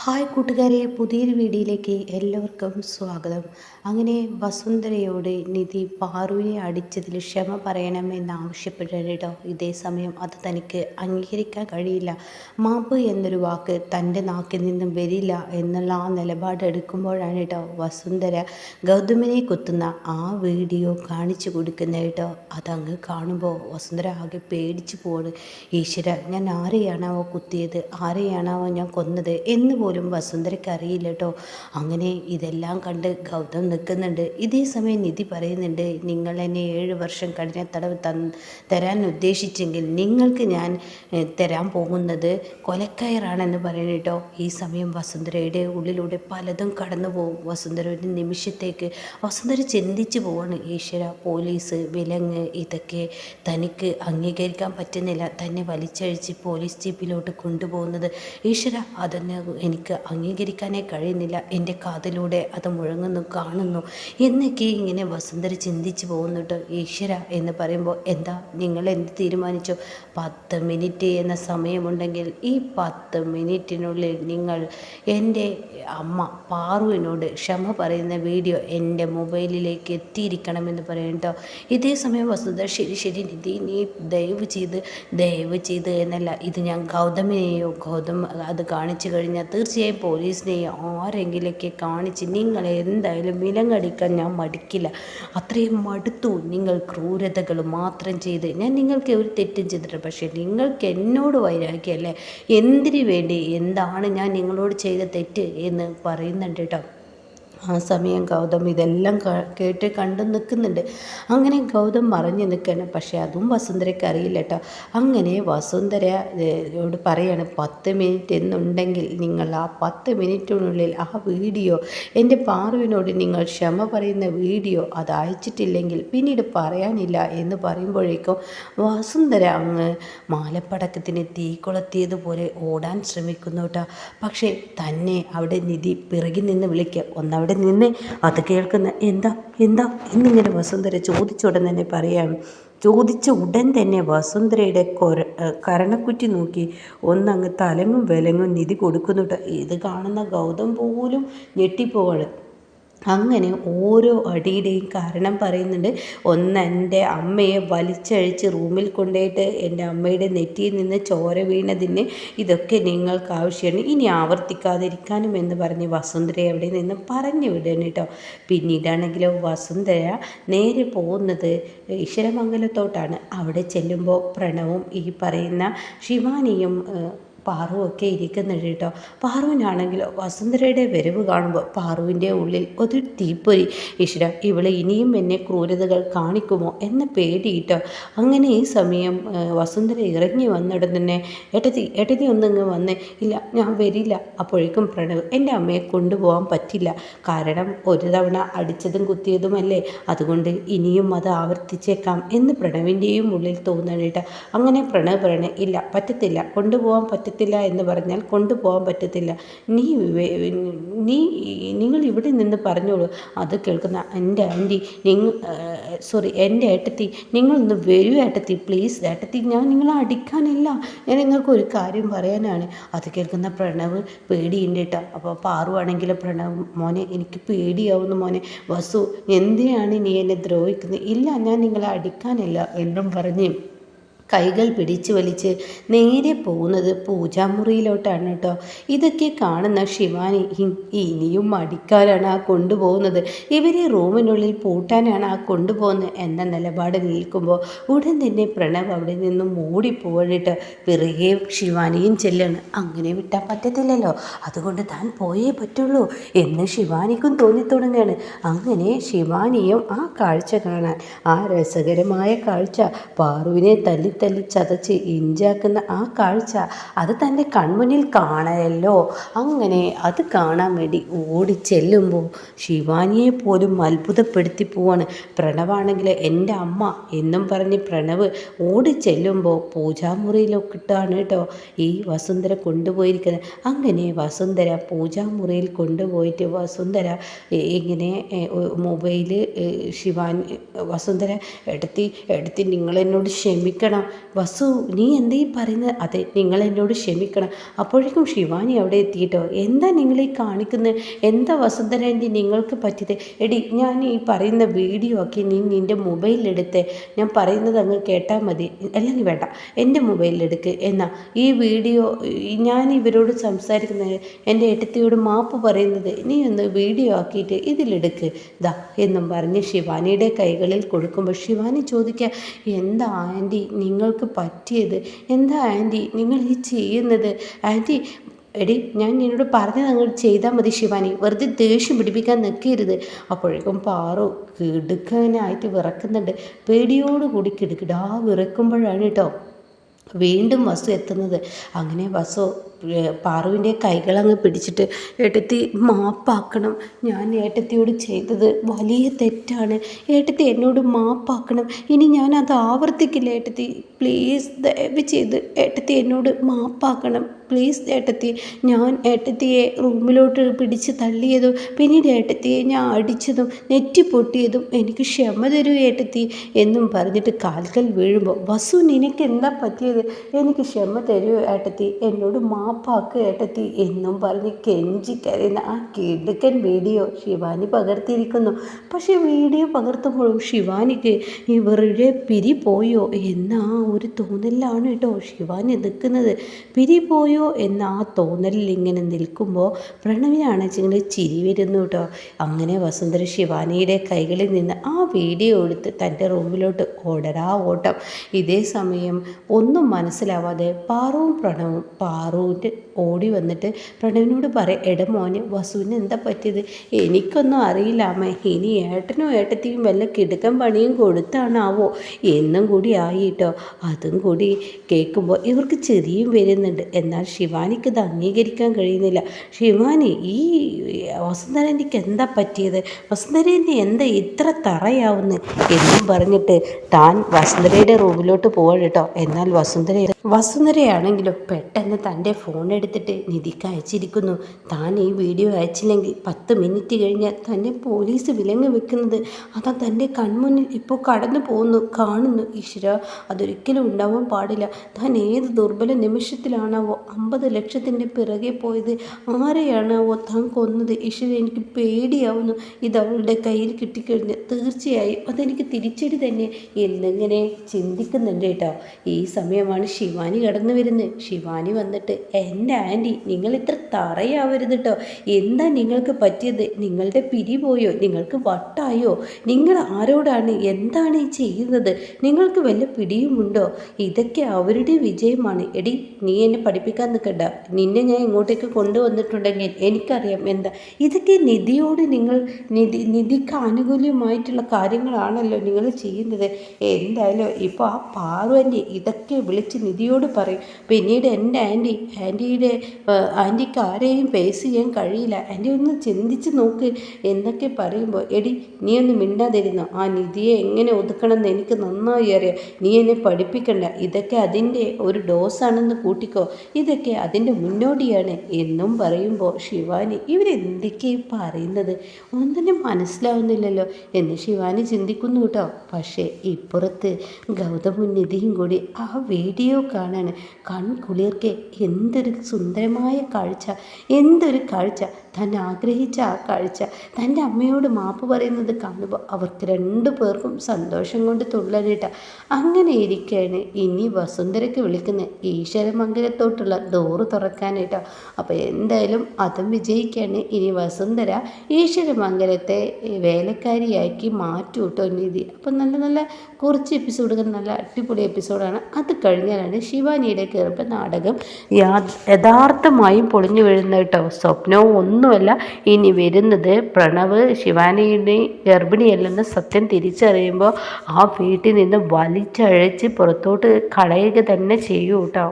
Hi കൂട്ടുകാരെ, പുതിയൊരു വീഡിയോയിലേക്ക് എല്ലാവർക്കും സ്വാഗതം. അങ്ങനെ വസുന്ധരയോട് നിധി പാറുവിനെ അടിച്ചതിൽ ക്ഷമ പറയണമെന്ന് ആവശ്യപ്പെട്ടാണ് കേട്ടോ. ഇതേ സമയം അത് തനിക്ക് അംഗീകരിക്കാൻ കഴിയില്ല. മാപ്പ് എന്നൊരു വാക്ക് തൻ്റെ നാക്കിൽ നിന്നും വരില്ല എന്നുള്ള ആ നിലപാടെടുക്കുമ്പോഴാണ് കേട്ടോ വസുന്ധര ഗൗതമിനെ കുത്തുന്ന ആ വീഡിയോ കാണിച്ചു കൊടുക്കുന്നത് കേട്ടോ. അതങ്ങ് കാണുമ്പോൾ വസുന്ധര ആകെ പേടിച്ചു പോവാണ്. ഈശ്വര, ഞാൻ ആരെയാണാവോ കുത്തിയത്, ആരെയാണാവോ ഞാൻ കൊന്നത് എന്ന് പോലും വസുന്ധരയ്ക്ക് അറിയില്ല കേട്ടോ. അങ്ങനെ ഇതെല്ലാം കണ്ട് ഗൗതം നിൽക്കുന്നുണ്ട്. ഇതേ സമയം നിധി പറയുന്നുണ്ട്, നിങ്ങൾ എന്നെ 7 വർഷം കഠിന തടവ് തരാൻ ഉദ്ദേശിച്ചെങ്കിൽ നിങ്ങൾക്ക് ഞാൻ തരാൻ പോകുന്നത് കൊലക്കയറാണെന്ന് പറയണം കേട്ടോ. ഈ സമയം വസുന്ധരയുടെ ഉള്ളിലൂടെ പലതും കടന്നു പോകും. വസുന്ധര ഒരു നിമിഷത്തേക്ക് വസുന്ധര ചിന്തിച്ചു പോവാണ്, ഈശ്വര, പോലീസ് വിലങ്ങ് ഇതൊക്കെ തനിക്ക് അംഗീകരിക്കാൻ പറ്റുന്നില്ല. തന്നെ വലിച്ചഴിച്ച് പോലീസ് ജീപ്പിലോട്ട് കൊണ്ടുപോകുന്നത് ഈശ്വര, അതൊന്ന് എനിക്ക് അംഗീകരിക്കാനേ കഴിയുന്നില്ല. എൻ്റെ കാതിലൂടെ അത് മുഴങ്ങുന്നു, കാണുന്നു എന്നൊക്കെ ഇങ്ങനെ വസുന്ധര ചിന്തിച്ചു പോകുന്നുണ്ട്. ഈശ്വര എന്ന് പറയുമ്പോൾ, എന്താ നിങ്ങൾ എന്ത് തീരുമാനിച്ചു? 10 മിനിറ്റ് എന്ന സമയമുണ്ടെങ്കിൽ ഈ 10 മിനിറ്റിനുള്ളിൽ നിങ്ങൾ എൻ്റെ അമ്മ പാറുവിനോട് ക്ഷമ പറയുന്ന വീഡിയോ എൻ്റെ മൊബൈലിലേക്ക് എത്തിയിരിക്കണമെന്ന് പറയട്ടോ. ഇതേ സമയം വസുന്ധര, ശരി ശരി നിധി, നീ ദയവ് ചെയ്ത് എന്നല്ല, ഇത് ഞാൻ ഗൗതമിനെയോ ഗൗതം അത് കാണിച്ചു കഴിഞ്ഞാൽ തീർച്ചയായും പോലീസിനെയോ ആരെങ്കിലൊക്കെ കാണിച്ച് നിങ്ങളെ എന്തായാലും വിലങ്ങടിക്കാൻ ഞാൻ മടിക്കില്ല. അത്രയും മടുത്തു നിങ്ങൾ ക്രൂരതകൾ മാത്രം ചെയ്ത്. ഞാൻ നിങ്ങൾക്ക് ഒരു തെറ്റും ചെയ്തിട്ട്, പക്ഷേ നിങ്ങൾക്ക് എന്നോട് വൈരാഗ്യമല്ലേ? എന്തിനു വേണ്ടി, എന്താണ് ഞാൻ നിങ്ങളോട് ചെയ്ത തെറ്റ് എന്ന് പറയുന്നുണ്ട് കേട്ടോ. ആ സമയം ഗൗതം ഇതെല്ലാം കേട്ട് കണ്ടു നിൽക്കുന്നുണ്ട്. അങ്ങനെ ഗൗതം മറഞ്ഞു നിൽക്കണം. പക്ഷേ അതും വസുന്ധരയ്ക്ക് അറിയില്ല കേട്ടോ. അങ്ങനെ വസുന്ധരയോട് പറയാണ്, 10 മിനിറ്റ് എന്നുണ്ടെങ്കിൽ നിങ്ങൾ ആ 10 മിനിറ്റിനുള്ളിൽ ആ വീഡിയോ, എൻ്റെ പാറുവിനോട് നിങ്ങൾ ക്ഷമ പറയുന്ന വീഡിയോ അത് അയച്ചിട്ടില്ലെങ്കിൽ പിന്നീട് പറയാനില്ല എന്ന് പറയുമ്പോഴേക്കും വസുന്ധര അങ്ങ് മാലപ്പടക്കത്തിന് തീ കൊളുത്തിയതുപോലെ ഓടാൻ ശ്രമിക്കുന്നു കേട്ടോ. പക്ഷേ തന്നെ അവിടെ നിധി പിറകിൽ നിന്ന് വിളിക്കുക, ഒന്നവിടെ നിന്ന് അത് കേൾക്കുന്ന എന്താ എന്താ എന്നിങ്ങനെ വസുന്ധര ചോദിച്ച ഉടൻ തന്നെ പറയാം. ചോദിച്ച ഉടൻ തന്നെ വസുന്ധരയുടെ കരണക്കുറ്റി നോക്കി ഒന്നങ്ങ് തലങ്ങും വിലങ്ങും നിധി കൊടുക്കുന്നുണ്ട്. ഇത് കാണുന്ന ഗൗതം പോലും ഞെട്ടിപ്പോവാണ്. അങ്ങനെ ഓരോ അടിയുടെയും കാരണം പറയുന്നുണ്ട്. ഒന്ന്, എൻ്റെ അമ്മയെ വലിച്ചഴിച്ച് റൂമിൽ കൊണ്ടുപോയിട്ട് എൻ്റെ അമ്മയുടെ നെറ്റിയിൽ നിന്ന് ചോര വീണതിന് ഇതൊക്കെ നിങ്ങൾക്ക് ആവശ്യമാണ്, ഇനി ആവർത്തിക്കാതിരിക്കാനും എന്ന് പറഞ്ഞ് വസുന്ധരയെ അവിടെ നിന്ന് പറഞ്ഞു വിടണം കേട്ടോ. പിന്നീടാണെങ്കിലോ വസുന്ധര നേരെ പോകുന്നത് ഈശ്വരമംഗലത്തോട്ടാണ്. അവിടെ ചെല്ലുമ്പോൾ പ്രണവും ഈ പറയുന്ന ശിവാനിയും പാറുവൊക്കെ ഇരിക്കുന്നുണ്ട് കേട്ടോ. പാറുവിനാണെങ്കിലോ വസുന്ധരയുടെ വരവ് കാണുമ്പോൾ പാറുവിൻ്റെ ഉള്ളിൽ ഒരു തീപ്പൊരി. ഈശ്വര, ഇവളെ ഇനിയും എന്നെ ക്രൂരതകൾ കാണിക്കുമോ എന്ന പേടി കേട്ടോ. അങ്ങനെ ഈ സമയം വസുന്ധര ഇറങ്ങി വന്നിടം തന്നെ, ഏട്ടത്തി ഒന്നിങ്ങ് വന്നേ. ഇല്ല, ഞാൻ വരില്ല. അപ്പോഴേക്കും പ്രണവ്, എൻ്റെ അമ്മയെ കൊണ്ടുപോകാൻ പറ്റില്ല, കാരണം ഒരു തവണ അടിച്ചതും കുത്തിയതുമല്ലേ, അതുകൊണ്ട് ഇനിയും അത് ആവർത്തിച്ചേക്കാം എന്ന് പ്രണവിൻ്റെയും ഉള്ളിൽ തോന്നണം കേട്ടോ. അങ്ങനെ പ്രണവ് പറയണേ, ഇല്ല പറ്റത്തില്ല, കൊണ്ടുപോകാൻ പറ്റത്തില്ല എന്ന് പറഞ്ഞാൽ കൊണ്ടുപോകാൻ പറ്റത്തില്ല. നിങ്ങൾ ഇവിടെ നിന്ന് പറഞ്ഞോളൂ. അത് കേൾക്കുന്ന എൻ്റെ ആൻറ്റി, എൻ്റെ ഏട്ടത്തി, നിങ്ങളൊന്ന് വരൂ ഏട്ടത്തി, പ്ലീസ് ഏട്ടത്തി, ഞാൻ നിങ്ങളെ അടിക്കാനല്ല, ഞാൻ നിങ്ങൾക്കൊരു കാര്യം പറയാനാണ്. അത് കേൾക്കുന്ന പ്രണവ് പേടിയുണ്ട് കേട്ടോ. അപ്പോൾ പാറുവാണെങ്കിൽ, പ്രണവ് മോനെ, എനിക്ക് പേടിയാവുന്നു മോനെ. വസു, എന്തിനാണ് നീ എന്നെ ദ്രോഹിക്കുന്നത്? ഇല്ല, ഞാൻ നിങ്ങളെ അടിക്കാനല്ല എന്നും പറഞ്ഞ് കൈകൾ പിടിച്ചു വലിച്ച് നേരെ പോകുന്നത് പൂജാമുറിയിലോട്ടാണ് കേട്ടോ. ഇതൊക്കെ കാണുന്ന ശിവാനി, ഇനിയും അടിക്കാനാണ് ആ കൊണ്ടുപോകുന്നത്, ഇവരെ റൂമിനുള്ളിൽ പൂട്ടാനാണ് ആ കൊണ്ടുപോകുന്നത് എന്ന നിലപാട് നിൽക്കുമ്പോൾ ഉടൻ തന്നെ പ്രണവ് അവിടെ നിന്നും ഓടിപ്പോയിട്ട് പിറകെ ശിവാനിയും ചെല്ലാണ്. അങ്ങനെ വിട്ടാൽ പറ്റത്തില്ലല്ലോ, അതുകൊണ്ട് താൻ പോയേ പറ്റുള്ളൂ എന്ന് ശിവാനിക്കും തോന്നിത്തുടങ്ങുകയാണ്. അങ്ങനെ ശിവാനിയും ആ കാഴ്ച കാണാൻ, ആ രസകരമായ കാഴ്ച, പാറുവിനെ തല്ലി ചതച്ച് ഇഞ്ചാക്കുന്ന ആ കാഴ്ച, അത് തൻ്റെ കൺമുന്നിൽ കാണാമല്ലോ. അങ്ങനെ അത് കാണാൻ വേണ്ടി ഓടിച്ചെല്ലുമ്പോൾ ശിവാനിയെ പോലും അത്ഭുതപ്പെടുത്തി പോവാണ്. പ്രണവാണെങ്കിൽ എൻ്റെ അമ്മ എന്നും പറഞ്ഞ് പ്രണവ് ഓടിച്ചെല്ലുമ്പോൾ പൂജാമുറിയിലൊക്കിട്ടാണ് കേട്ടോ ഈ വസുന്ധര കൊണ്ടുപോയിരിക്കുന്നത്. അങ്ങനെ വസുന്ധര പൂജാമുറിയിൽ കൊണ്ടുപോയിട്ട് വസുന്ധര ഇങ്ങനെ മൊബൈല് വസുന്ധര, എടുത്തി നിങ്ങളെന്നോട് ക്ഷമിക്കണം, വസു നീ എന്തേ പറയുന്നത്? അതെ, നിങ്ങൾ എന്നോട് ക്ഷമിക്കണം. അപ്പോഴേക്കും ശിവാനി അവിടെ എത്തിയിട്ടോ. എന്താ നിങ്ങൾ ഈ കാണിക്കുന്നത്? എന്താ വസുന്ധര ആൻറ്റി നിങ്ങൾക്ക് പറ്റിയത്? എടി, ഞാൻ ഈ പറയുന്ന വീഡിയോ ആക്കി നീ നിൻ്റെ മൊബൈലിലെടുത്ത് ഞാൻ പറയുന്നത് അങ്ങ് കേട്ടാൽ മതി, അല്ലെങ്കിൽ വേണ്ട എൻ്റെ മൊബൈലിലെടുക്ക്. എന്നാൽ ഈ വീഡിയോ ഞാൻ ഇവരോട് സംസാരിക്കുന്നത്, എൻ്റെ ഏട്ടത്തിയോട് മാപ്പ് പറയുന്നത് നീ ഒന്ന് വീഡിയോ ആക്കിയിട്ട് ഇതിലെടുക്ക് ദാ എന്നും പറഞ്ഞ് ശിവാനിയുടെ കൈകളിൽ കൊടുക്കുമ്പോൾ ശിവാനി ചോദിക്കുക, എന്താ ആൻറ്റി നിങ്ങൾക്ക് പറ്റിയത്? എന്താ ആൻറ്റി നിങ്ങൾ ഈ ചെയ്യുന്നത്? ആൻറ്റി, എടി ഞാൻ നിന്നോട് പറഞ്ഞത് അങ്ങോട്ട് ചെയ്താൽ മതി ശിവാനി, വെറുതെ ദേഷ്യം പിടിപ്പിക്കാൻ നിൽക്കരുത്. അപ്പോഴേക്കും പാറു കിടുക്കാനായിട്ട് വിറക്കുന്നുണ്ട്. പേടിയോടുകൂടി കിടുക്കിടാ വിറക്കുമ്പോഴാണ് കേട്ടോ വീണ്ടും വസു എത്തുന്നത്. അങ്ങനെ വസു പാറുവിൻ്റെ കൈകളങ്ങ് പിടിച്ചിട്ട്, ഏട്ടത്തി മാപ്പാക്കണം, ഞാൻ ഏട്ടത്തിയോട് ചെയ്തത് വലിയ തെറ്റാണ്, ഏട്ടത്തി എന്നോട് മാപ്പാക്കണം, ഇനി ഞാൻ അത് ആവർത്തിക്കില്ല ഏട്ടത്തി, പ്ലീസ് ദയവ് ചെയ്ത് ഏട്ടത്തി എന്നോട് മാപ്പാക്കണം, പ്ലീസ് ഏട്ടത്തി. ഞാൻ ഏട്ടത്തിയെ റൂമിലോട്ട് പിടിച്ച് തള്ളിയതും പിന്നീട് ഏട്ടത്തിയെ ഞാൻ അടിച്ചതും നെറ്റി പൊട്ടിയതും എനിക്ക് ക്ഷമ തരൂ ഏട്ടത്തി എന്നും പറഞ്ഞിട്ട് കാൽക്കൽ വീഴുമ്പോൾ, വസു നിനക്ക് എന്താ പറ്റിയത്? എനിക്ക് ക്ഷമ തരൂ ഏട്ടത്തി, എന്നോട് മാപ്പാക്ക് ഏട്ടത്തി എന്നും പറഞ്ഞ് കെഞ്ചി കരയുന്ന ആ കിടുക്കൻ വീഡിയോ ശിവാനി പകർത്തിയിരിക്കുന്നു. പക്ഷേ വീഡിയോ പകർത്തുമ്പോഴും ശിവാനിക്ക് ഇവരുടെ പിരി പോയോ എന്ന ആ ഒരു തോന്നലിലാണ് കേട്ടോ ശിവാനി നിൽക്കുന്നത്. പിരി പോയോ എന്ന ആ തോന്നലിൽ ഇങ്ങനെ നിൽക്കുമ്പോൾ പ്രണവിനാണെച്ചിങ്ങനെ ചിരി വരുന്നു കേട്ടോ. അങ്ങനെ വസുന്ധര ശിവാനിയുടെ കൈകളിൽ നിന്ന് ആ വീഡിയോ എടുത്ത് തൻ്റെ റൂമിലോട്ട് ഓടരാ ഓട്ടം. ഇതേ സമയം ഒന്നും മനസ്സിലാവാതെ പാറുവും പ്രണവും പാറുവിൻ്റെ ഓടി വന്നിട്ട് പ്രണവിനോട് പറയും, എടമോന് വസുവിന് എന്താ പറ്റിയത്? എനിക്കൊന്നും അറിയില്ല അമ്മ, ഇനി ഏട്ടനും ഏട്ടത്തിയും വല്ല കിടുക്കൻ പണിയും കൊടുത്താണാവോ എന്നും കൂടി ആയിട്ടോ. അതും കൂടി കേൾക്കുമ്പോൾ ഇവർക്ക് ചെറിയും വരുന്നുണ്ട്. എന്നാൽ ശിവാനിക്ക് ഇത് അംഗീകരിക്കാൻ കഴിയുന്നില്ല. ശിവാനി, ഈ വസുന്ധരൻ്റെക്ക് എന്താ പറ്റിയത്? വസുന്ധരേൻ്റെ എന്താ ഇത്ര തറയാവുന്നത് എന്നും പറഞ്ഞിട്ട് താൻ വസുന്ധരയുടെ റൂമിലോട്ട് പോവാണ് കേട്ടോ. എന്നാൽ വസുന്ധരയാണെങ്കിലോ പെട്ടെന്ന് തൻ്റെ ഫോൺ എടുത്തിട്ട് നിധിക്ക് അയച്ചിരിക്കുന്നു. താൻ ഈ വീഡിയോ അയച്ചില്ലെങ്കിൽ 10 മിനിറ്റ് കഴിഞ്ഞാൽ തന്നെ പോലീസ് വിലങ്ങ് വെക്കുന്നത് അതാ തൻ്റെ കൺമുന്നിൽ ഇപ്പോൾ കടന്നു പോകുന്നു കാണുന്നു. ഈശ്വര, അതൊരിക്കലും ഉണ്ടാവാൻ പാടില്ല. താൻ ഏത് ദുർബല നിമിഷത്തിലാണാവോ 50 ലക്ഷത്തിൻ്റെ പിറകെ പോയത്? ആരെയാണാവോ താൻ കൊന്നത്? ഈശ്വര, എനിക്ക് പേടിയാവുന്നു. ഇത് അവളുടെ കയ്യിൽ കിട്ടിക്കഴിഞ്ഞ് തീർച്ചയായും അതെനിക്ക് തിരിച്ചടി തന്നെ എന്നിങ്ങനെ ചിന്തിക്കുന്നുണ്ട് കേട്ടോ. ഈ സമയമാണ് ശിവാനി കടന്നു വരുന്നത്. ശിവാനി വന്നിട്ട്, എൻ്റെ ആൻറ്റി നിങ്ങൾ ഇത്ര തറയാവരുത് കേട്ടോ, എന്താ നിങ്ങൾക്ക് പറ്റിയത്? നിങ്ങളുടെ പിരി പോയോ? നിങ്ങൾക്ക് വട്ടായോ? നിങ്ങൾ ആരോടാണ് എന്താണ് ഈ ചെയ്യുന്നത്? നിങ്ങൾക്ക് വല്ല പിടിയുമുണ്ടോ? ഇതൊക്കെ അവരുടെ വിജയമാണ്. എടി, നീ എന്നെ പഠിപ്പിക്കാൻ നിൽക്കണ്ട. നിന്നെ ഞാൻ ഇങ്ങോട്ടേക്ക് കൊണ്ടുവന്നിട്ടുണ്ടെങ്കിൽ എനിക്കറിയാം എന്താ ഇതൊക്കെ. നിധിയോട് നിങ്ങൾ നിധിക്ക് ആനുകൂല്യമായിട്ടുള്ള കാര്യങ്ങളാണല്ലോ നിങ്ങൾ ചെയ്യുന്നത്. എന്തായാലും ഇപ്പോൾ ആ പാറു ആൻറ്റി ഇതൊക്കെ വിളിച്ച് നിധിയോട് പറയും. പിന്നീട് എൻ്റെ ആൻറ്റിക്ക് ആരെയും ഫേസ് ചെയ്യാൻ കഴിയില്ല. ആൻറ്റി ഒന്ന് ചിന്തിച്ച് നോക്ക് എന്നൊക്കെ പറയുമ്പോൾ, എടി നീ ഒന്ന് മിണ്ടാതിരുന്നോ? ആ നിധിയെ എങ്ങനെ ഒതുക്കണമെന്ന് എനിക്ക് നന്നായി അറിയാം. നീ എന്നെ പഠിപ്പിക്കണ്ട. ഇതൊക്കെ അതിൻ്റെ ഒരു ഡോസാണെന്ന് കൂട്ടിക്കോ. ഇതൊക്കെ അതിൻ്റെ മുന്നോടിയാണ് എന്നും പറയുമ്പോൾ ശിവാനി ഇവരെന്തൊക്കെയാണ് പറയുന്നത് ഒന്നും തന്നെ മനസ്സിലാവുന്നില്ലല്ലോ എന്ന് ശിവാനി ചിന്തിക്കുന്നു കേട്ടോ. പക്ഷേ ഇപ്പുറത്ത് ഗൗതമും നിധിയും കൂടി ആ വീഡിയോ കാണാൻ കൺകുളിർക്കെ എന്തൊരു സുന്ദരമായ കാഴ്ച, എന്തൊരു കാഴ്ച! താൻ ആഗ്രഹിച്ച ആ കാഴ്ച തൻ്റെ അമ്മയോട് മാപ്പ് പറയുന്നത് കാണുമ്പോൾ അവർക്ക് 2 പേർക്കും സന്തോഷം കൊണ്ട് തുള്ളലിട്ട. അങ്ങനെ ഇരിക്കുകയാണ് ഇനി വസുന്ധരയ്ക്ക് വിളിക്കുന്നത് ഈശ്വരമംഗലത്തോട്ടുള്ള ഡോറ് തുറക്കാനായിട്ടോ. അപ്പോൾ എന്തായാലും അതും വിജയിക്കുകയാണ്. ഇനി വസുന്ധര ഈശ്വരമംഗലത്തെ വേലക്കാരിയാക്കി മാറ്റും കേട്ടോ നിധി. അപ്പം നല്ല കുറച്ച് എപ്പിസോഡുകൾ നല്ല അടിപൊളി എപ്പിസോഡാണ്. അത് കഴിഞ്ഞാലാണ് ശിവാനിയുടെ കയറിപ്പ് നാടകം യഥാർത്ഥമായും പൊളിഞ്ഞു വീഴുന്നത് കേട്ടോ. സ്വപ്നവും ഒന്നുമല്ല ഇനി വരുന്നത്. പ്രണവ് ശിവാനിയുടെ ഗർഭിണിയല്ലെന്ന് സത്യം തിരിച്ചറിയുമ്പോൾ ആ വീട്ടിൽ നിന്ന് വലിച്ചഴച്ച് പുറത്തോട്ട് കളയുക തന്നെ ചെയ്യൂ കേട്ടോ.